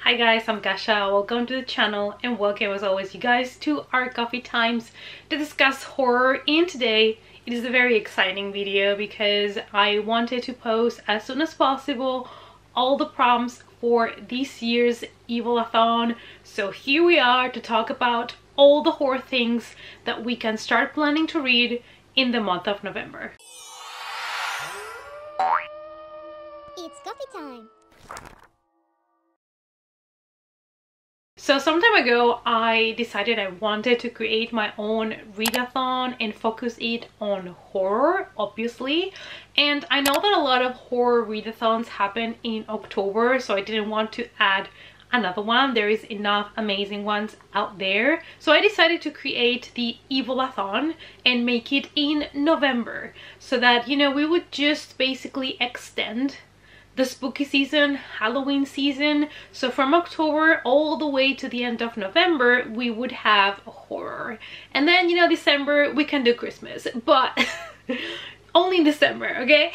Hi guys, I'm Gasha. Welcome to the channel and welcome as always you guys to our coffee times to discuss horror. And today it is a very exciting video because I wanted to post as soon as possible all the prompts for this year's evilathon. So here we are to talk about all the horror things that we can start planning to read in the month of November. It's coffee time. So some time ago I decided I wanted to create my own readathon and focus it on horror, obviously. And I know that a lot of horror readathons happen in October, so I didn't want to add another one. There is enough amazing ones out there. So I decided to create the evilathon and make it in November so that, you know, we would just basically extend the spooky season, Halloween season. So from October all the way to the end of November we would have horror, and then, you know, December we can do Christmas, but only in December, okay?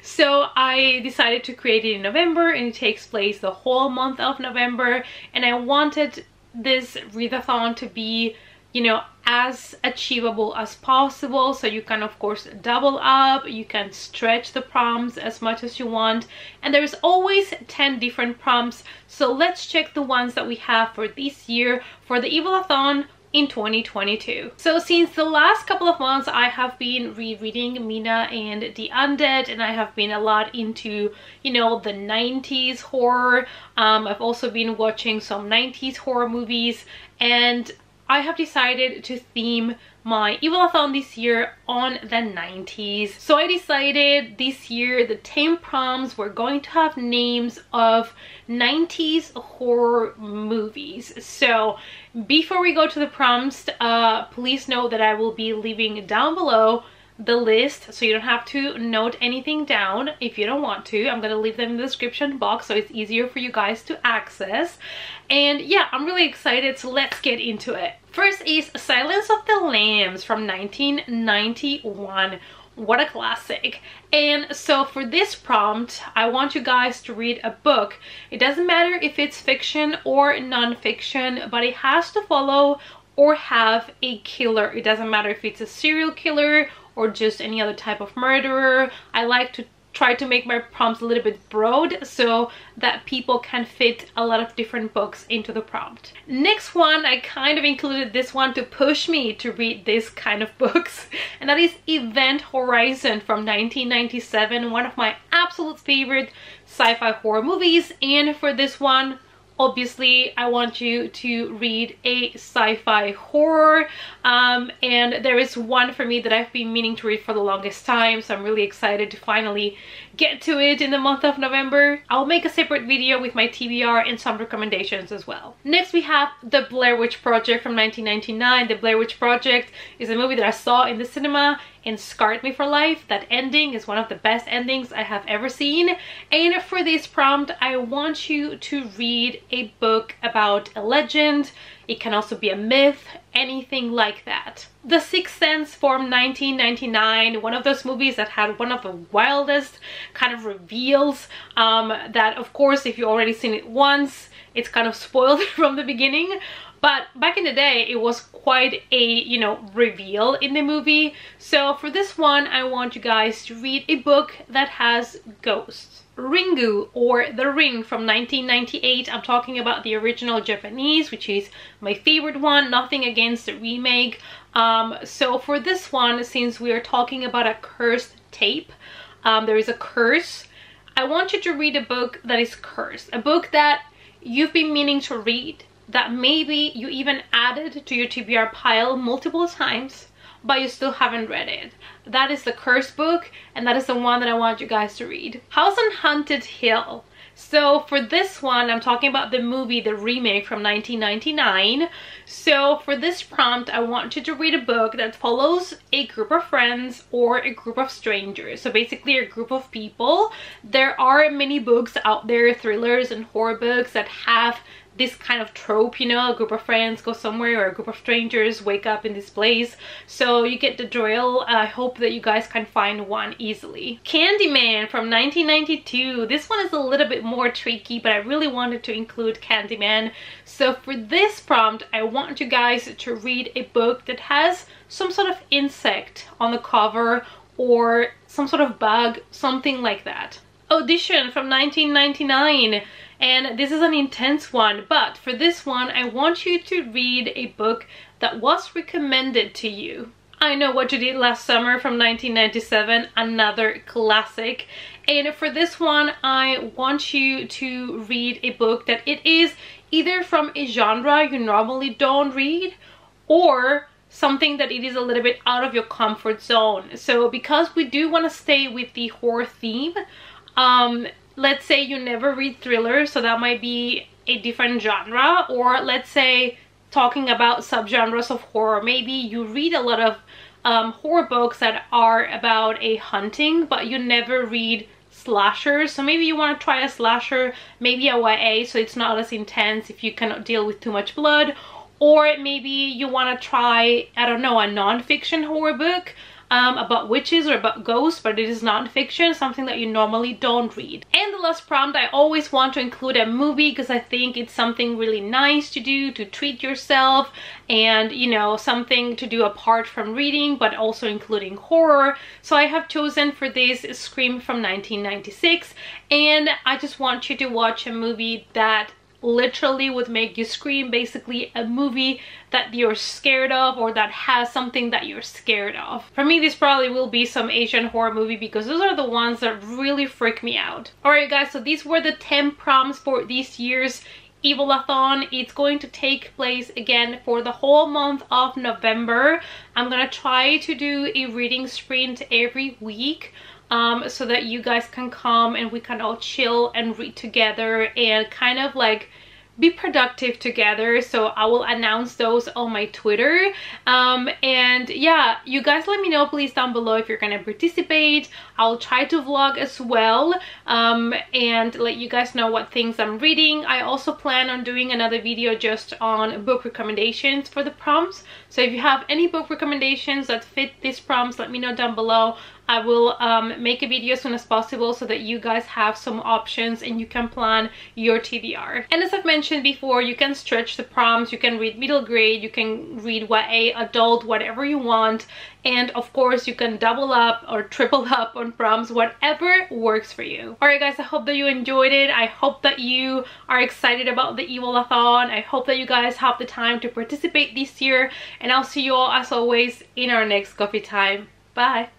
So I decided to create it in November and it takes place the whole month of November, and I wanted this readathon to be, you know, as achievable as possible. So you can of course double up, you can stretch the prompts as much as you want, and there's always 10 different prompts. So let's check the ones that we have for this year for the evilathon in 2022. So since the last couple of months I have been rereading Mina and the Undead, and I have been a lot into, you know, the 90s horror. I've also been watching some 90s horror movies, and I have decided to theme my evilathon this year on the 90s. So I decided this year the 10 prompts were going to have names of 90s horror movies. So before we go to the prompts, please note that I will be leaving down below the list, so you don't have to note anything down if you don't want to. I'm gonna leave them in the description box so it's easier for you guys to access. And yeah, I'm really excited, so let's get into it. First is Silence of the Lambs from 1991. What a classic. And so for this prompt I want you guys to read a book. It doesn't matter if it's fiction or non-fiction, but it has to follow or have a killer. It doesn't matter if it's a serial killer or just any other type of murderer. I like to try to make my prompts a little bit broad so that people can fit a lot of different books into the prompt. Next one, I kind of included this one to push me to read this kind of books, and that is Event Horizon from 1997, one of my absolute favorite sci-fi horror movies. And for this one, obviously I want you to read a sci-fi horror, and there is one for me that I've been meaning to read for the longest time, so I'm really excited to finally get to it in the month of November. I'll make a separate video with my TBR and some recommendations as well. Next we have The Blair Witch Project from 1999. The Blair Witch Project is a movie that I saw in the cinema and scarred me for life. That ending is one of the best endings I have ever seen. And for this prompt I want you to read a book about a legend. It can also be a myth, anything like that. The Sixth Sense from 1999, one of those movies that had one of the wildest kind of reveals, that of course if you've already seen it once it's kind of spoiled from the beginning, but back in the day it was quite a, you know, reveal in the movie. So for this one I want you guys to read a book that has ghosts. Ringu, or The Ring from 1998. I'm talking about the original Japanese, which is my favorite one. Nothing against the remake. So for this one, since we are talking about a cursed tape, there is a curse. I want you to read a book that is cursed, a book that you've been meaning to read, that maybe you even added to your TBR pile multiple times, but you still haven't read it. That is the cursed book, and that is the one that I want you guys to read. House on Haunted Hill. So for this one, I'm talking about the movie, the remake from 1999. So for this prompt, I want you to read a book that follows a group of friends or a group of strangers. So basically a group of people. There are many books out there, thrillers and horror books, that have this kind of trope, you know, a group of friends go somewhere or a group of strangers wake up in this place. So you get the drill. I hope that you guys can find one easily. Candyman from 1992. This one is a little bit more tricky, but I really wanted to include Candyman. So for this prompt, I want you guys to read a book that has some sort of insect on the cover or some sort of bug, something like that. Audition from 1999. And this is an intense one, but for this one, I want you to read a book that was recommended to you. I Know What You Did Last Summer from 1997, another classic. And for this one, I want you to read a book that it is either from a genre you normally don't read or something that it is a little bit out of your comfort zone. So because we do want to stay with the horror theme, let's say you never read thrillers, so that might be a different genre. Or let's say talking about subgenres of horror, maybe you read a lot of horror books that are about a hunting, but you never read slashers. So maybe you want to try a slasher, maybe a YA, so it's not as intense if you cannot deal with too much blood. Or maybe you want to try, I don't know, a non-fiction horror book about witches or about ghosts, but it is non-fiction, something that you normally don't read. And the last prompt, I always want to include a movie because I think it's something really nice to do, to treat yourself, and you know, something to do apart from reading, but also including horror. So I have chosen for this Scream from 1996, and I just want you to watch a movie that literally would make you scream, basically a movie that you're scared of or that has something that you're scared of. For me, this probably will be some Asian horror movie because those are the ones that really freak me out. Alright guys, so these were the 10 prompts for this year's evilathon. It's going to take place again for the whole month of November. I'm gonna try to do a reading sprint every week, so that you guys can come and we can all chill and read together and kind of like be productive together. So I will announce those on my Twitter. And yeah, you guys let me know please down below if you're gonna participate. I'll try to vlog as well, and let you guys know what things I'm reading. I also plan on doing another video just on book recommendations for the prompts. So if you have any book recommendations that fit these prompts, let me know down below. I will make a video as soon as possible so that you guys have some options and you can plan your TBR. And as I've mentioned before, you can stretch the prompts, you can read middle grade, you can read YA, adult, whatever you want. And of course, you can double up or triple up on prompts, whatever works for you. Alright guys, I hope that you enjoyed it. I hope that you are excited about the evilathon. I hope that you guys have the time to participate this year. And I'll see you all as always in our next coffee time. Bye!